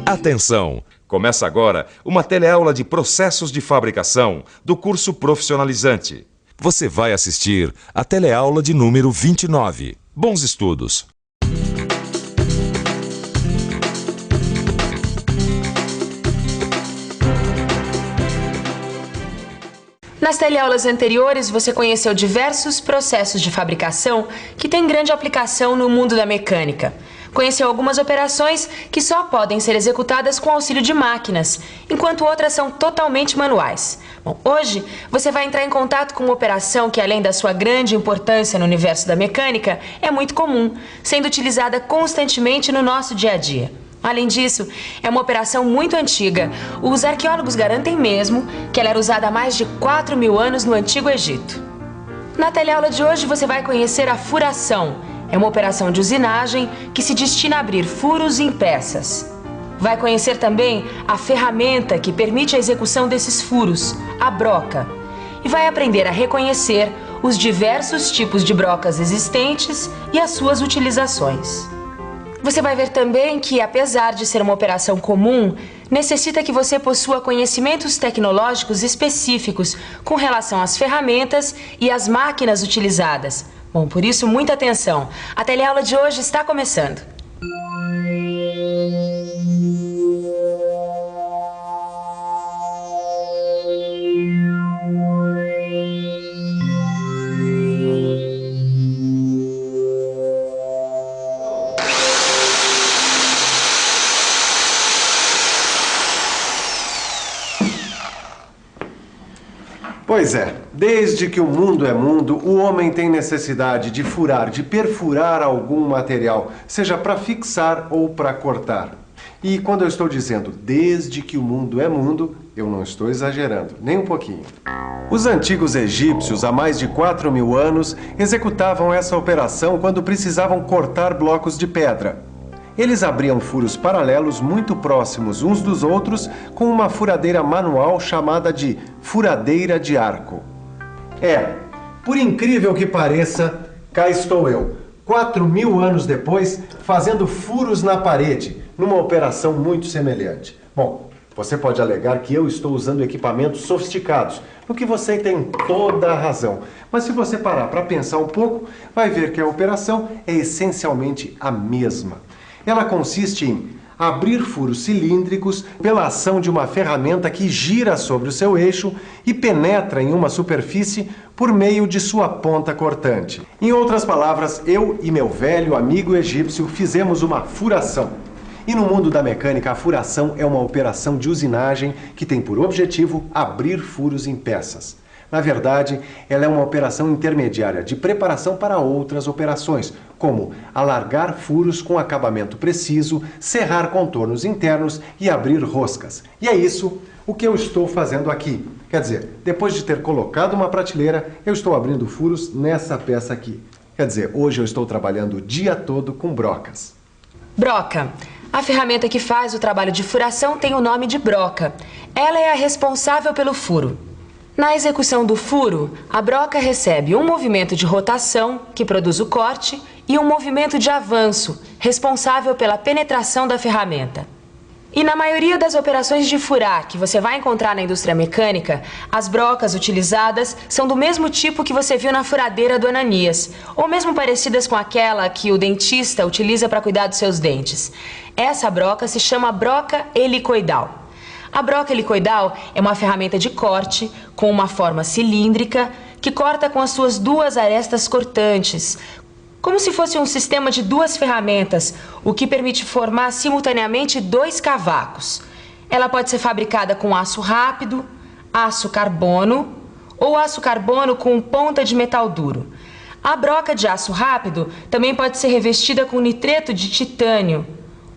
Atenção! Começa agora uma teleaula de processos de fabricação do curso profissionalizante. Você vai assistir a teleaula de número 29. Bons estudos! Nas teleaulas anteriores, você conheceu diversos processos de fabricação que têm grande aplicação no mundo da mecânica. Conheceu algumas operações que só podem ser executadas com auxílio de máquinas, enquanto outras são totalmente manuais. Bom, hoje você vai entrar em contato com uma operação que, além da sua grande importância no universo da mecânica, é muito comum, sendo utilizada constantemente no nosso dia a dia. Além disso, é uma operação muito antiga. Os arqueólogos garantem mesmo que ela era usada há mais de 4.000 anos no Antigo Egito. Na teleaula de hoje você vai conhecer a furação. É uma operação de usinagem que se destina a abrir furos em peças. Vai conhecer também a ferramenta que permite a execução desses furos, a broca. E vai aprender a reconhecer os diversos tipos de brocas existentes e as suas utilizações. Você vai ver também que, apesar de ser uma operação comum, necessita que você possua conhecimentos tecnológicos específicos com relação às ferramentas e às máquinas utilizadas. Bom, por isso, muita atenção. A teleaula de hoje está começando. Pois é, desde que o mundo é mundo, o homem tem necessidade de furar, de perfurar algum material, seja para fixar ou para cortar. E quando eu estou dizendo desde que o mundo é mundo, eu não estou exagerando, nem um pouquinho. Os antigos egípcios, há mais de 4.000 anos, executavam essa operação quando precisavam cortar blocos de pedra. Eles abriam furos paralelos muito próximos uns dos outros com uma furadeira manual chamada de furadeira de arco. Por incrível que pareça, cá estou eu, 4.000 anos depois, fazendo furos na parede, numa operação muito semelhante. Bom, você pode alegar que eu estou usando equipamentos sofisticados, no que você tem toda a razão. Mas se você parar para pensar um pouco, vai ver que a operação é essencialmente a mesma. Ela consiste em abrir furos cilíndricos pela ação de uma ferramenta que gira sobre o seu eixo e penetra em uma superfície por meio de sua ponta cortante. Em outras palavras, eu e meu velho amigo egípcio fizemos uma furação. E no mundo da mecânica, a furação é uma operação de usinagem que tem por objetivo abrir furos em peças. Na verdade, ela é uma operação intermediária de preparação para outras operações, como alargar furos com acabamento preciso, serrar contornos internos e abrir roscas. E é isso o que eu estou fazendo aqui. Quer dizer, depois de ter colocado uma prateleira, eu estou abrindo furos nessa peça aqui. Quer dizer, hoje eu estou trabalhando o dia todo com brocas. Broca. A ferramenta que faz o trabalho de furação tem o nome de broca. Ela é a responsável pelo furo. Na execução do furo, a broca recebe um movimento de rotação, que produz o corte, e um movimento de avanço, responsável pela penetração da ferramenta. E na maioria das operações de furar que você vai encontrar na indústria mecânica, as brocas utilizadas são do mesmo tipo que você viu na furadeira do Ananias, ou mesmo parecidas com aquela que o dentista utiliza para cuidar dos seus dentes. Essa broca se chama broca helicoidal. A broca helicoidal é uma ferramenta de corte com uma forma cilíndrica que corta com as suas duas arestas cortantes, como se fosse um sistema de duas ferramentas, o que permite formar simultaneamente dois cavacos. Ela pode ser fabricada com aço rápido, aço carbono ou aço carbono com ponta de metal duro. A broca de aço rápido também pode ser revestida com nitreto de titânio,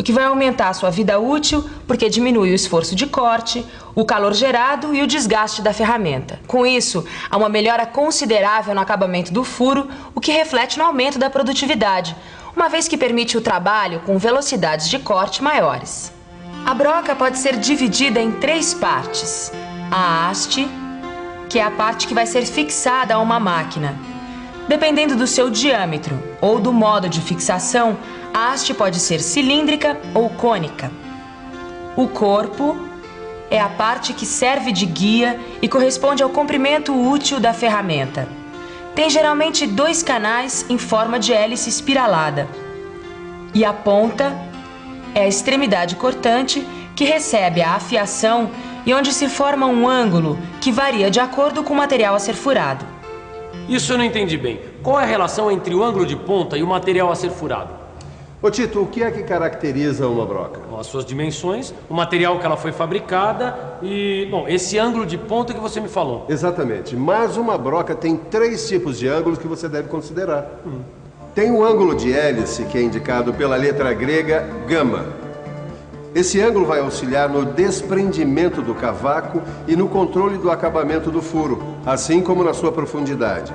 o que vai aumentar a sua vida útil porque diminui o esforço de corte, o calor gerado e o desgaste da ferramenta. Com isso, há uma melhora considerável no acabamento do furo, o que reflete no aumento da produtividade, uma vez que permite o trabalho com velocidades de corte maiores. A broca pode ser dividida em 3 partes. A haste, que é a parte que vai ser fixada a uma máquina. Dependendo do seu diâmetro ou do modo de fixação, a haste pode ser cilíndrica ou cônica. O corpo é a parte que serve de guia e corresponde ao comprimento útil da ferramenta. Tem geralmente 2 canais em forma de hélice espiralada. E a ponta é a extremidade cortante que recebe a afiação e onde se forma um ângulo que varia de acordo com o material a ser furado. Isso eu não entendi bem. Qual é a relação entre o ângulo de ponta e o material a ser furado? Ô Tito, o que é que caracteriza uma broca? Bom, as suas dimensões, o material que ela foi fabricada e, bom, esse ângulo de ponta que você me falou. Exatamente, mas uma broca tem 3 tipos de ângulos que você deve considerar. Tem o ângulo de hélice, que é indicado pela letra grega gama. Esse ângulo vai auxiliar no desprendimento do cavaco e no controle do acabamento do furo, assim como na sua profundidade.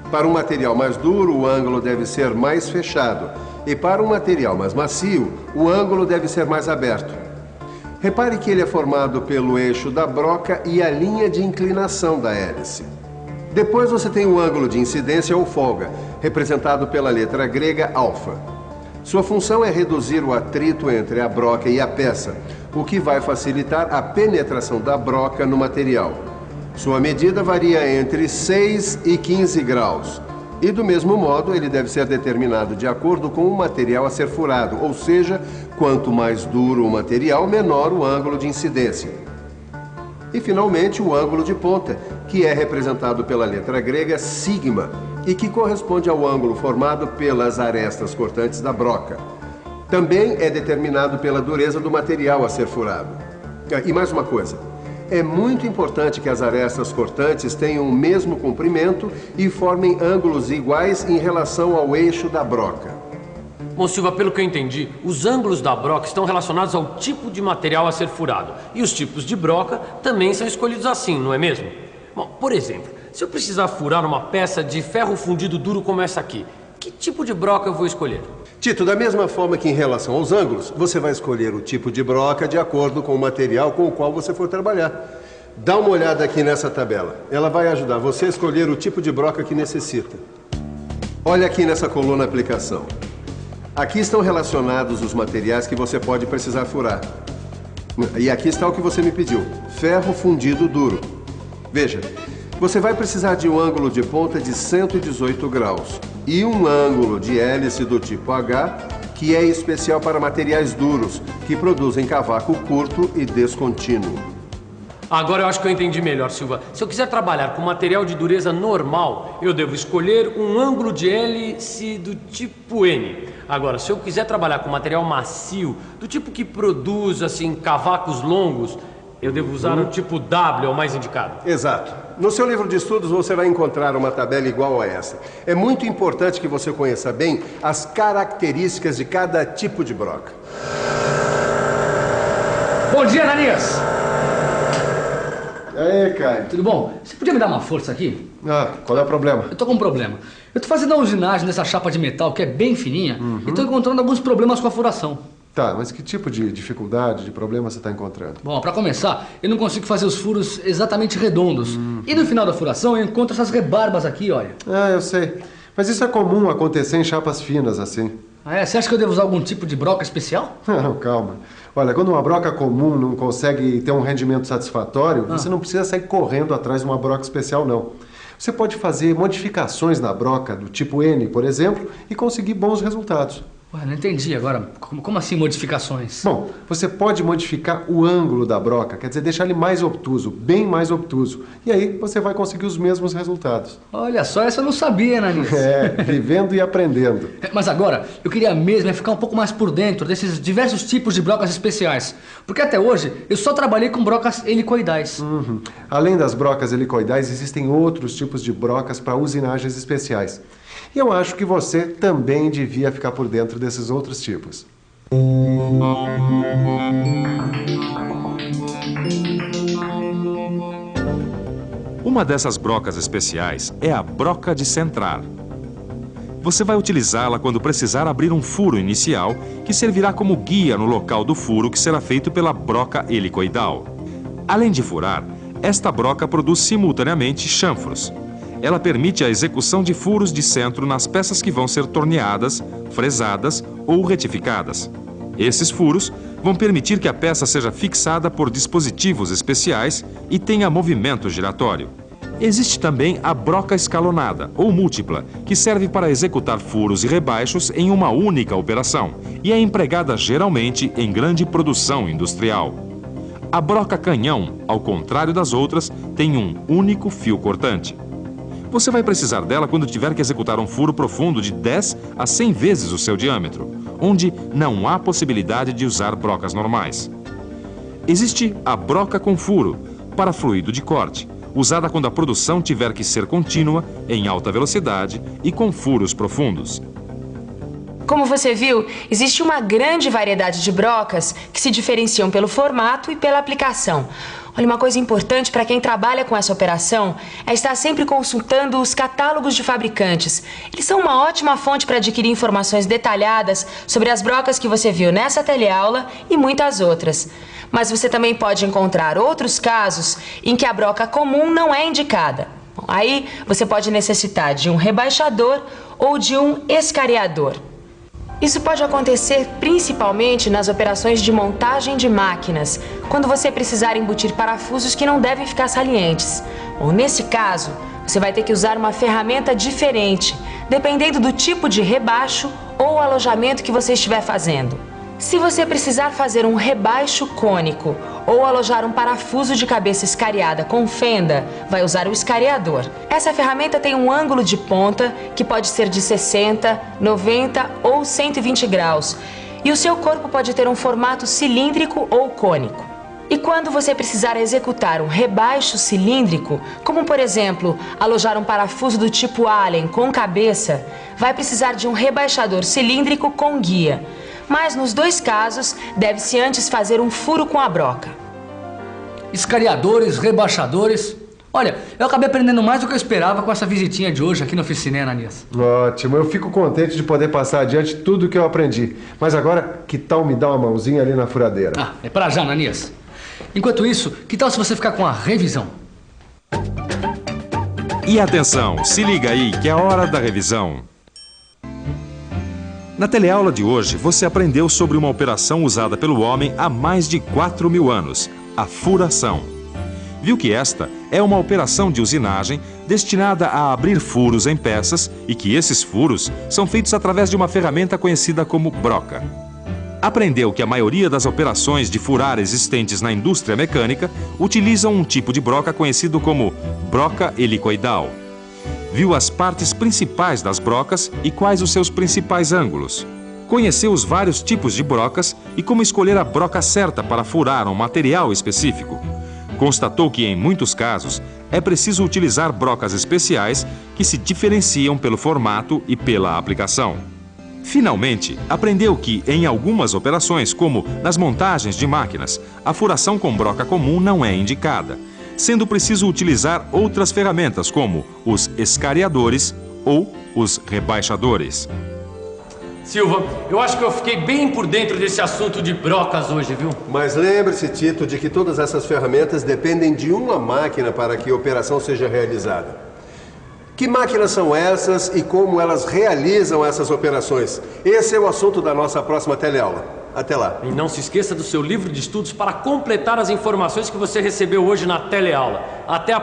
Para um material mais duro, o ângulo deve ser mais fechado, e para um material mais macio, o ângulo deve ser mais aberto. Repare que ele é formado pelo eixo da broca e a linha de inclinação da hélice. Depois você tem o ângulo de incidência ou folga, representado pela letra grega alfa. Sua função é reduzir o atrito entre a broca e a peça, o que vai facilitar a penetração da broca no material. Sua medida varia entre 6 e 15 graus. E do mesmo modo, ele deve ser determinado de acordo com o material a ser furado, ou seja, quanto mais duro o material, menor o ângulo de incidência. E finalmente o ângulo de ponta, que é representado pela letra grega sigma e que corresponde ao ângulo formado pelas arestas cortantes da broca. Também é determinado pela dureza do material a ser furado. E mais uma coisa, é muito importante que as arestas cortantes tenham o mesmo comprimento e formem ângulos iguais em relação ao eixo da broca. Bom, Silva, pelo que eu entendi, os ângulos da broca estão relacionados ao tipo de material a ser furado. E os tipos de broca também são escolhidos assim, não é mesmo? Bom, por exemplo, se eu precisar furar uma peça de ferro fundido duro como essa aqui, que tipo de broca eu vou escolher? Tito, da mesma forma que em relação aos ângulos, você vai escolher o tipo de broca de acordo com o material com o qual você for trabalhar. Dá uma olhada aqui nessa tabela. Ela vai ajudar você a escolher o tipo de broca que necessita. Olha aqui nessa coluna aplicação. Aqui estão relacionados os materiais que você pode precisar furar. E aqui está o que você me pediu, ferro fundido duro. Veja, você vai precisar de um ângulo de ponta de 118 graus e um ângulo de hélice do tipo H, que é especial para materiais duros, que produzem cavaco curto e descontínuo. Agora eu acho que eu entendi melhor, Silva. Se eu quiser trabalhar com material de dureza normal, eu devo escolher um ângulo de hélice do tipo N. Agora, se eu quiser trabalhar com material macio, do tipo que produz, assim, cavacos longos, eu devo usar o tipo W, é o mais indicado. Exato. No seu livro de estudos você vai encontrar uma tabela igual a essa. É muito importante que você conheça bem as características de cada tipo de broca. Bom dia, Ananias! E aí, Caio? Tudo bom? Você podia me dar uma força aqui? Qual é o problema? Eu tô com um problema. Eu tô fazendo a usinagem dessa chapa de metal que é bem fininha e tô encontrando alguns problemas com a furação. Tá, mas que tipo de dificuldade, de problema você está encontrando? Bom, pra começar, eu não consigo fazer os furos exatamente redondos. E no final da furação eu encontro essas rebarbas aqui, olha. Eu sei. Mas isso é comum acontecer em chapas finas assim. Ah, é? Você acha que eu devo usar algum tipo de broca especial? Não, calma. Olha, quando uma broca comum não consegue ter um rendimento satisfatório, você não precisa sair correndo atrás de uma broca especial, não. Você pode fazer modificações na broca do tipo N, por exemplo, e conseguir bons resultados. Ué, não entendi agora. Como assim modificações? Bom, você pode modificar o ângulo da broca, quer dizer, deixar ele mais obtuso, bem mais obtuso. E aí você vai conseguir os mesmos resultados. Olha só, essa eu não sabia, Ananias. Vivendo e aprendendo. Mas agora, eu queria mesmo ficar um pouco mais por dentro desses diversos tipos de brocas especiais. Porque até hoje, eu só trabalhei com brocas helicoidais. Além das brocas helicoidais, existem outros tipos de brocas para usinagens especiais. E eu acho que você também devia ficar por dentro desses outros tipos. Uma dessas brocas especiais é a broca de centrar. Você vai utilizá-la quando precisar abrir um furo inicial, que servirá como guia no local do furo que será feito pela broca helicoidal. Além de furar, esta broca produz simultaneamente chanfros. Ela permite a execução de furos de centro nas peças que vão ser torneadas, fresadas ou retificadas. Esses furos vão permitir que a peça seja fixada por dispositivos especiais e tenha movimento giratório. Existe também a broca escalonada, ou múltipla, que serve para executar furos e rebaixos em uma única operação e é empregada geralmente em grande produção industrial. A broca canhão, ao contrário das outras, tem um único fio cortante. Você vai precisar dela quando tiver que executar um furo profundo de 10 a 100 vezes o seu diâmetro, onde não há possibilidade de usar brocas normais. Existe a broca com furo, para fluido de corte, usada quando a produção tiver que ser contínua, em alta velocidade e com furos profundos. Como você viu, existe uma grande variedade de brocas que se diferenciam pelo formato e pela aplicação. Olha, uma coisa importante para quem trabalha com essa operação é estar sempre consultando os catálogos de fabricantes. Eles são uma ótima fonte para adquirir informações detalhadas sobre as brocas que você viu nessa teleaula e muitas outras. Mas você também pode encontrar outros casos em que a broca comum não é indicada. Bom, aí você pode necessitar de um rebaixador ou de um escariador. Isso pode acontecer principalmente nas operações de montagem de máquinas, quando você precisar embutir parafusos que não devem ficar salientes. Ou nesse caso, você vai ter que usar uma ferramenta diferente, dependendo do tipo de rebaixo ou alojamento que você estiver fazendo. Se você precisar fazer um rebaixo cônico ou alojar um parafuso de cabeça escariada com fenda, vai usar o escariador. Essa ferramenta tem um ângulo de ponta que pode ser de 60, 90 ou 120 graus e o seu corpo pode ter um formato cilíndrico ou cônico. E quando você precisar executar um rebaixo cilíndrico, como por exemplo, alojar um parafuso do tipo Allen com cabeça, vai precisar de um rebaixador cilíndrico com guia. Mas nos dois casos, deve-se antes fazer um furo com a broca. Escariadores, rebaixadores. Olha, eu acabei aprendendo mais do que eu esperava com essa visitinha de hoje aqui na oficina, hein, Ananias? Ótimo, eu fico contente de poder passar adiante tudo o que eu aprendi. Mas agora, que tal me dar uma mãozinha ali na furadeira? Ah, é pra já, Ananias. Enquanto isso, que tal se você ficar com a revisão? E atenção, se liga aí que é hora da revisão. Na teleaula de hoje, você aprendeu sobre uma operação usada pelo homem há mais de 4.000 anos, a furação. Viu que esta é uma operação de usinagem destinada a abrir furos em peças e que esses furos são feitos através de uma ferramenta conhecida como broca. Aprendeu que a maioria das operações de furar existentes na indústria mecânica utilizam um tipo de broca conhecido como broca helicoidal. Viu as partes principais das brocas e quais os seus principais ângulos. Conheceu os vários tipos de brocas e como escolher a broca certa para furar um material específico. Constatou que, em muitos casos, é preciso utilizar brocas especiais que se diferenciam pelo formato e pela aplicação. Finalmente, aprendeu que, em algumas operações, como nas montagens de máquinas, a furação com broca comum não é indicada, sendo preciso utilizar outras ferramentas como os escariadores ou os rebaixadores. Silva, eu acho que eu fiquei bem por dentro desse assunto de brocas hoje, viu? Mas lembre-se, Tito, de que todas essas ferramentas dependem de uma máquina para que a operação seja realizada. Que máquinas são essas e como elas realizam essas operações? Esse é o assunto da nossa próxima teleaula. Até lá. E não se esqueça do seu livro de estudos para completar as informações que você recebeu hoje na teleaula. Até a